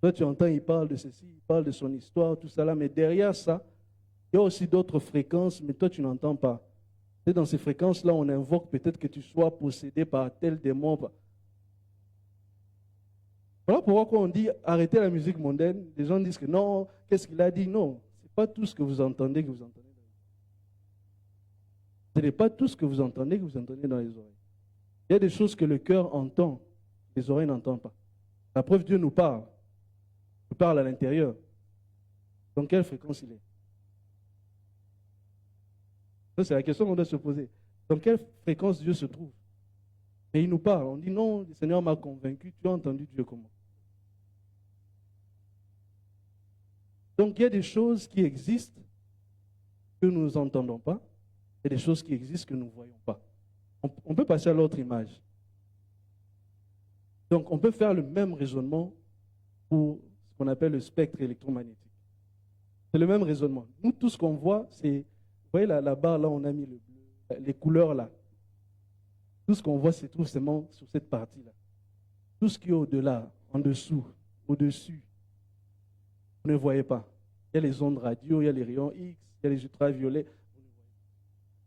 Toi, tu entends, il parle de ceci, il parle de son histoire, tout ça là, mais derrière ça, il y a aussi d'autres fréquences, mais toi, tu n'entends pas. Et dans ces fréquences-là, on invoque peut-être que tu sois possédé par tel démon. Voilà pourquoi quand on dit arrêtez la musique mondaine, les gens disent que non, qu'est-ce qu'il a dit? Non, ce n'est pas tout ce que vous entendez que vous entendez. Ce n'est pas tout ce que vous entendez que vous entendez dans les oreilles. Il y a des choses que le cœur entend, les oreilles n'entendent pas. La preuve, Dieu nous parle. Il nous parle à l'intérieur. Dans quelle fréquence il est? Ça, c'est la question qu'on doit se poser. Dans quelle fréquence Dieu se trouve? Et il nous parle. On dit non, le Seigneur m'a convaincu. Tu as entendu Dieu comment? Donc il y a des choses qui existent que nous n'entendons pas. Il y a des choses qui existent que nous ne voyons pas. On peut passer à l'autre image. Donc on peut faire le même raisonnement pour ce qu'on appelle le spectre électromagnétique. C'est le même raisonnement. Nous, tout ce qu'on voit, c'est, vous voyez la barre là, on a mis le bleu, les couleurs là. Tout ce qu'on voit se trouve seulement sur cette partie-là. Tout ce qui est au-delà, en dessous, au-dessus, vous ne voyez pas. Il y a les ondes radio, il y a les rayons X, il y a les ultraviolets.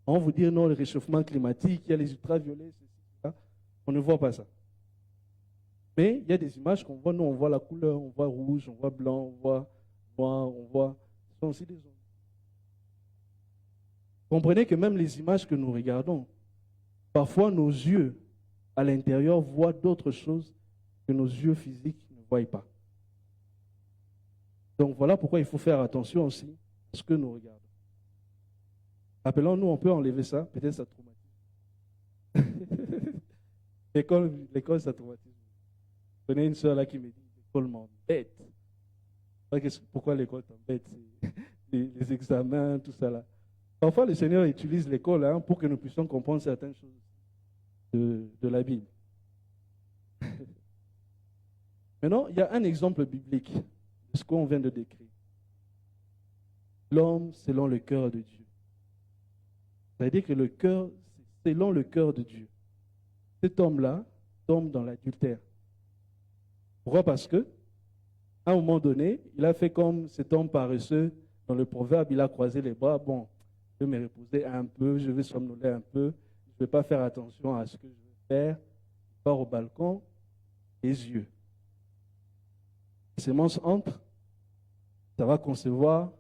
On vous dit non, le réchauffement climatique, il y a les ultraviolets, ceci, on ne voit pas ça. Mais il y a des images qu'on voit, nous on voit la couleur, on voit rouge, on voit blanc, on voit noir, on voit... Ce sont aussi des ondes. Comprenez que même les images que nous regardons, parfois nos yeux à l'intérieur voient d'autres choses que nos yeux physiques ne voient pas. Donc voilà pourquoi il faut faire attention aussi à ce que nous regardons. Rappelons-nous, on peut enlever ça, peut-être ça traumatise. L'école, ça traumatise. Je connais une soeur là qui me dit, l'école m'embête. Pourquoi l'école t'embête? Les examens, tout ça là. Parfois, le Seigneur utilise l'école pour que nous puissions comprendre certaines choses de la Bible. Maintenant, il y a un exemple biblique de ce qu'on vient de décrire. L'homme selon le cœur de Dieu. C'est-à-dire que le cœur, c'est selon le cœur de Dieu. Cet homme-là tombe dans l'adultère. Pourquoi? Parce que, à un moment donné, il a fait comme cet homme paresseux dans le proverbe, il a croisé les bras. Bon, je vais me reposer un peu, je vais somnoler un peu, je ne vais pas faire attention à ce que je vais faire. Il part au balcon, les yeux. Les semences entrent, ça va concevoir,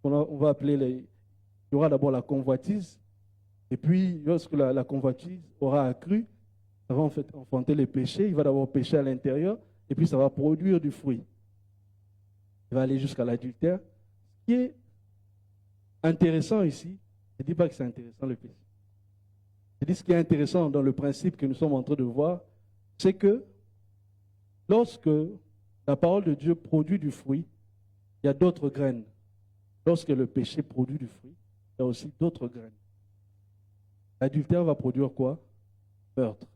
on va appeler il y aura d'abord la convoitise, et puis lorsque la convoitise aura accru, ça va en fait enfanter les péchés, il va d'abord pécher à l'intérieur, et puis ça va produire du fruit. Il va aller jusqu'à l'adultère. Ce qui est intéressant ici, je ne dis pas que c'est intéressant le péché. Je dis ce qui est intéressant dans le principe que nous sommes en train de voir, c'est que lorsque la parole de Dieu produit du fruit, il y a d'autres graines. Lorsque le péché produit du fruit, il y a aussi d'autres graines. L'adultère va produire quoi? Meurtre.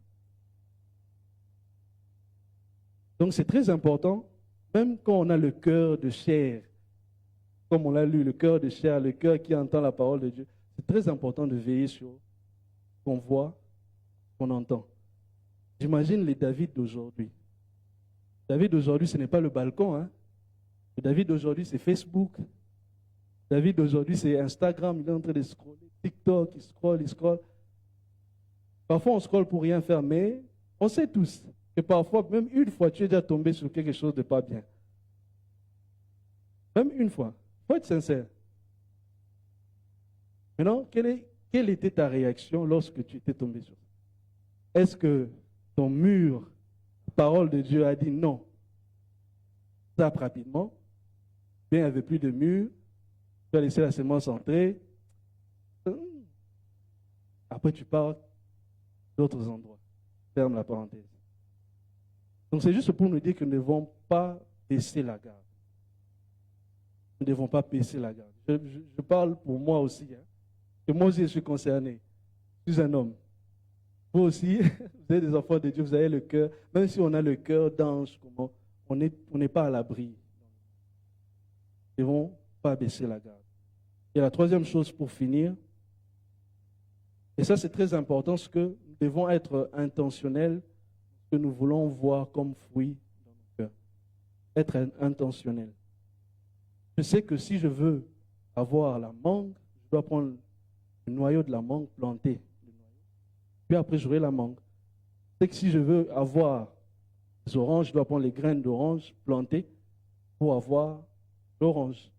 Donc c'est très important, même quand on a le cœur de chair, comme on l'a lu, le cœur de chair, le cœur qui entend la parole de Dieu, c'est très important de veiller sur ce qu'on voit, ce qu'on entend. J'imagine les David d'aujourd'hui. David d'aujourd'hui, ce n'est pas le balcon. Le David d'aujourd'hui, c'est Facebook. David d'aujourd'hui, c'est Instagram. Il est en train de scroller. TikTok, il scrolle. Parfois, on scrolle pour rien faire, mais on sait tous. Et parfois, même une fois, tu es déjà tombé sur quelque chose de pas bien. Même une fois. Il faut être sincère. Maintenant, quelle était ta réaction lorsque tu étais tombé sur ça? Est-ce que ton mur, la parole de Dieu a dit non, tape rapidement, bien il n'y avait plus de mur, tu as laissé la semence entrer, après tu pars d'autres endroits. Ferme la parenthèse. Donc c'est juste pour nous dire que nous ne devons pas baisser la garde. Nous ne devons pas baisser la garde. Je parle pour moi aussi. Que moi aussi je suis concerné. Je suis un homme. Vous aussi, vous êtes des enfants de Dieu, vous avez le cœur. Même si on a le cœur d'ange, on n'est pas à l'abri. Nous ne devons pas baisser la garde. Et la troisième chose pour finir, et ça c'est très important, c'est que nous devons être intentionnels, ce que nous voulons voir comme fruit dans nos cœurs. Être intentionnel. Je sais que si je veux avoir la mangue, je dois prendre le noyau de la mangue, planter le noyau. Puis après, j'aurai la mangue. C'est que si je veux avoir les oranges, je dois prendre les graines d'orange, planter pour avoir l'orange.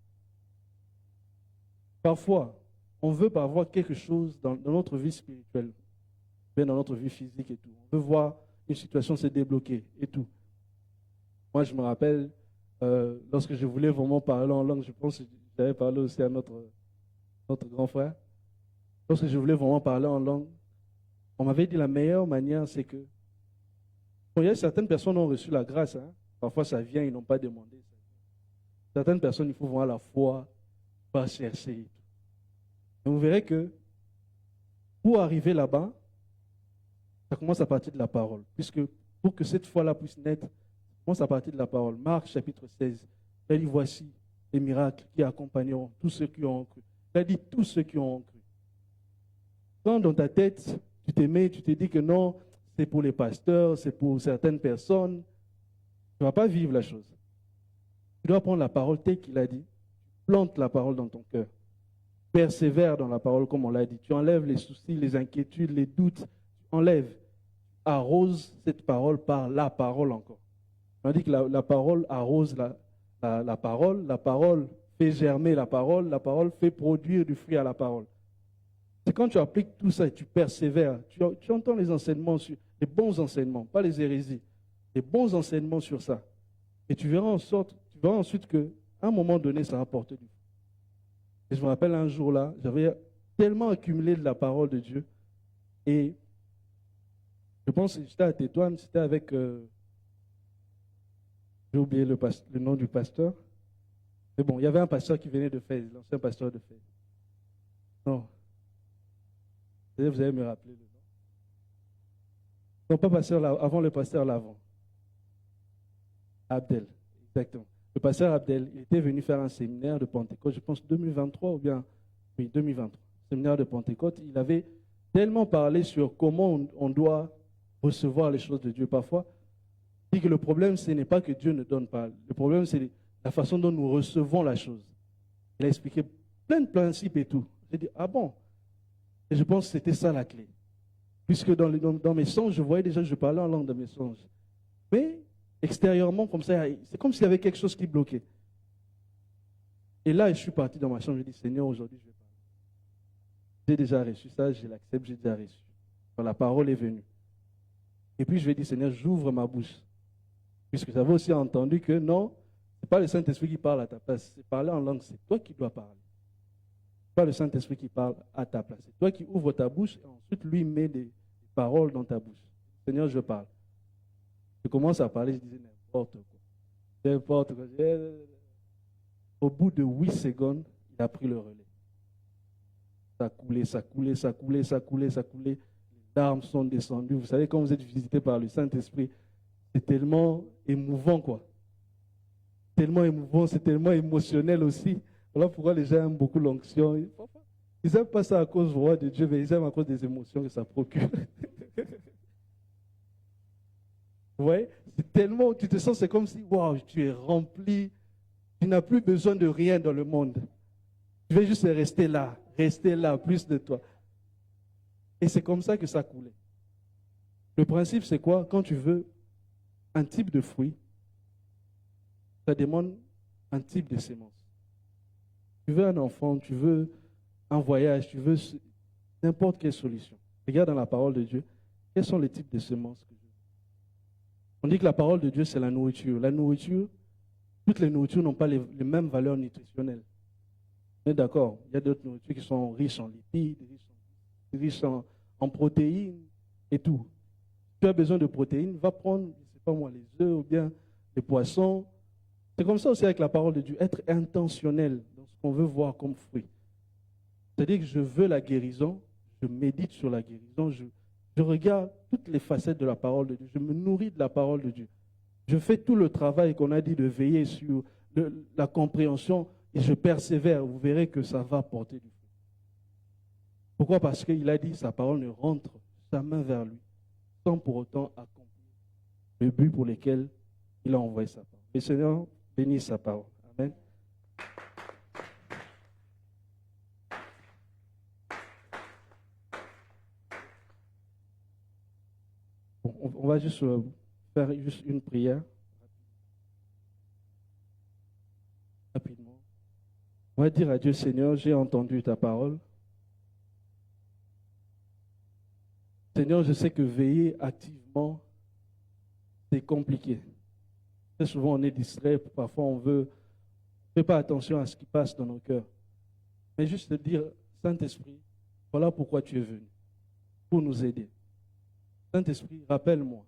Parfois, on veut pas avoir quelque chose dans notre vie spirituelle, bien dans notre vie physique et tout. On veut voir une situation se débloquer et tout. Moi, je me rappelle, lorsque je voulais vraiment parler en langue, je pense que j'avais parlé aussi à notre grand frère. Lorsque je voulais vraiment parler en langue, on m'avait dit la meilleure manière, c'est que bon, il y a certaines personnes qui ont reçu la grâce. Hein. Parfois, ça vient, ils n'ont pas demandé. Certaines personnes, il faut voir la foi, pas chercher. Et vous verrez que pour arriver là-bas, ça commence à partir de la parole. Puisque pour que cette foi-là puisse naître, ça commence à partir de la parole. Marc chapitre 16, il a dit voici les miracles qui accompagneront tous ceux qui ont cru. Il a dit tous ceux qui ont cru. Quand dans ta tête, tu t'aimais, tu te dis que non, c'est pour les pasteurs, c'est pour certaines personnes, tu ne vas pas vivre la chose. Tu dois prendre la parole telle qu'il a dit. Plante la parole dans ton cœur. Persévère dans la parole comme on l'a dit. Tu enlèves les soucis, les inquiétudes, les doutes. Tu enlèves. Arrose cette parole par la parole encore. On dit que la parole arrose la parole fait germer la parole fait produire du fruit à la parole. C'est quand tu appliques tout ça et tu persévères, tu entends les enseignements, les bons enseignements, pas les hérésies, les bons enseignements sur ça. Et tu verras ensuite qu'à un moment donné, ça va porter du fruit. Et je me rappelle un jour là, j'avais tellement accumulé de la parole de Dieu. Et je pense que j'étais à Tétouane, c'était avec, j'ai oublié le nom du pasteur. Mais bon, il y avait un pasteur qui venait de Fès, l'ancien pasteur de Fès. Non. Vous allez me rappeler le nom. Non, pas pasteur là, avant le pasteur l'avant. Abdel, exactement. Le pasteur Abdel, il était venu faire un séminaire de Pentecôte, je pense 2023 ou bien, oui, 2023. Séminaire de Pentecôte, il avait tellement parlé sur comment on doit recevoir les choses de Dieu. Parfois, il dit que le problème, ce n'est pas que Dieu ne donne pas. Le problème, c'est la façon dont nous recevons la chose. Il a expliqué plein de principes et tout. J'ai dit, ah bon? Et je pense que c'était ça la clé. Puisque dans mes songes, je voyais déjà que je parlais en langue dans mes songes. Mais extérieurement, comme ça, c'est comme s'il y avait quelque chose qui bloquait. Et là, je suis parti dans ma chambre, je dis, Seigneur, aujourd'hui, je vais parler. J'ai déjà reçu ça, je l'accepte, j'ai déjà reçu. Quand la parole est venue. Et puis, je vais dire, Seigneur, j'ouvre ma bouche. Puisque j'avais aussi entendu que non, ce n'est pas le Saint-Esprit qui parle à ta place. C'est parler en langue, c'est toi qui dois parler. Ce n'est pas le Saint-Esprit qui parle à ta place. C'est toi qui ouvres ta bouche et ensuite lui met des paroles dans ta bouche. Seigneur, je parle. Je commence à parler, je disais n'importe quoi. N'importe quoi. Au bout de 8 secondes, il a pris le relais. Ça coulait, ça coulait, ça coulait, ça coulait, ça coulait. Les larmes sont descendues. Vous savez, quand vous êtes visité par le Saint-Esprit, c'est tellement émouvant, quoi. Tellement émouvant, c'est tellement émotionnel aussi. Voilà pourquoi les gens aiment beaucoup l'onction. Ils n'aiment pas ça à cause du roi de Dieu, mais ils aiment à cause des émotions que ça procure. Vous voyez, c'est tellement, tu te sens, c'est comme si, waouh, tu es rempli, tu n'as plus besoin de rien dans le monde. Tu veux juste rester là, plus de toi. Et c'est comme ça que ça coulait. Le principe, c'est quoi? Quand tu veux un type de fruit, ça demande un type de sémence. Tu veux un enfant, tu veux un voyage, tu veux n'importe quelle solution. Regarde dans la parole de Dieu, quels sont les types de semences que je veux. On dit que la parole de Dieu, c'est la nourriture. La nourriture, toutes les nourritures n'ont pas les mêmes valeurs nutritionnelles. On est d'accord? Il y a d'autres nourritures qui sont riches en lipides, riches en protéines et tout. Si tu as besoin de protéines, va prendre, je ne sais pas moi, les œufs ou bien les poissons. C'est comme ça aussi avec la parole de Dieu, être intentionnel dans ce qu'on veut voir comme fruit. C'est-à-dire que je veux la guérison, je médite sur la guérison, je regarde toutes les facettes de la parole de Dieu, je me nourris de la parole de Dieu. Je fais tout le travail qu'on a dit de veiller sur la compréhension et je persévère. Vous verrez que ça va porter du fruit. Pourquoi? Parce qu'il a dit sa parole ne rentre sa main vers lui sans pour autant accomplir le but pour lequel il a envoyé sa parole. Le Seigneur bénisse sa parole. Amen. On va juste faire juste une prière. Rapidement. On va dire à Dieu, Seigneur, j'ai entendu ta parole. Seigneur, je sais que veiller activement, c'est compliqué. Très souvent, on est distrait, parfois on ne fait pas attention à ce qui passe dans nos cœurs. Mais juste te dire, Saint-Esprit, voilà pourquoi tu es venu, pour nous aider. Saint-Esprit, rappelle-moi.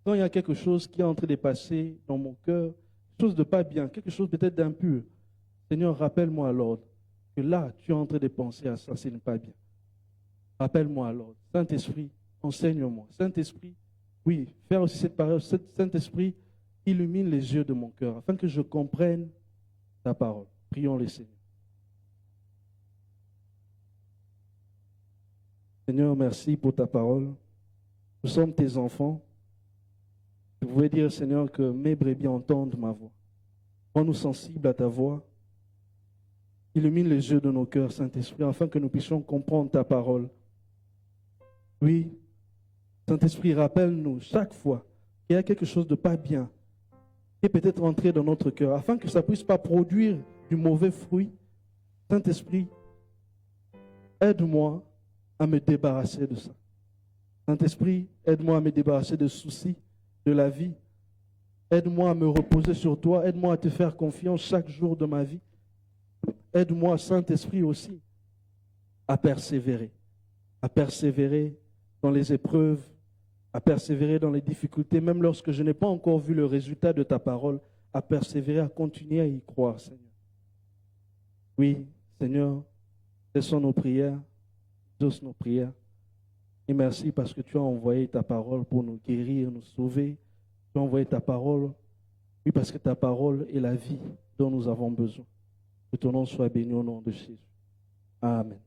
Quand il y a quelque chose qui est en train de passer dans mon cœur, quelque chose de pas bien, quelque chose peut-être d'impur, Seigneur, rappelle-moi à l'ordre que là, tu es en train de penser à ça, ce n'est pas bien. Rappelle-moi à l'ordre. Saint-Esprit, enseigne-moi. Saint-Esprit, oui, faire aussi cette parole. Saint-Esprit, illumine les yeux de mon cœur afin que je comprenne ta parole. Prions le Seigneur. Seigneur, merci pour ta parole. Nous sommes tes enfants. Je voulais dire, Seigneur, que mes brebis entendent ma voix. Rends-nous sensibles à ta voix. Illumine les yeux de nos cœurs, Saint-Esprit, afin que nous puissions comprendre ta parole. Oui, Saint-Esprit, rappelle-nous chaque fois qu'il y a quelque chose de pas bien qui est peut-être entré dans notre cœur, afin que ça ne puisse pas produire du mauvais fruit. Saint-Esprit, aide-moi à me débarrasser de ça. Saint-Esprit, aide-moi à me débarrasser des soucis de la vie. Aide-moi à me reposer sur toi. Aide-moi à te faire confiance chaque jour de ma vie. Aide-moi, Saint-Esprit, aussi, à persévérer dans les épreuves, à persévérer dans les difficultés, même lorsque je n'ai pas encore vu le résultat de ta parole, à persévérer, à continuer à y croire, Seigneur. Oui, Seigneur, laissons nos prières, exauce nos prières. Et merci parce que tu as envoyé ta parole pour nous guérir, nous sauver. Tu as envoyé ta parole, oui, parce que ta parole est la vie dont nous avons besoin. Que ton nom soit béni au nom de Jésus. Amen.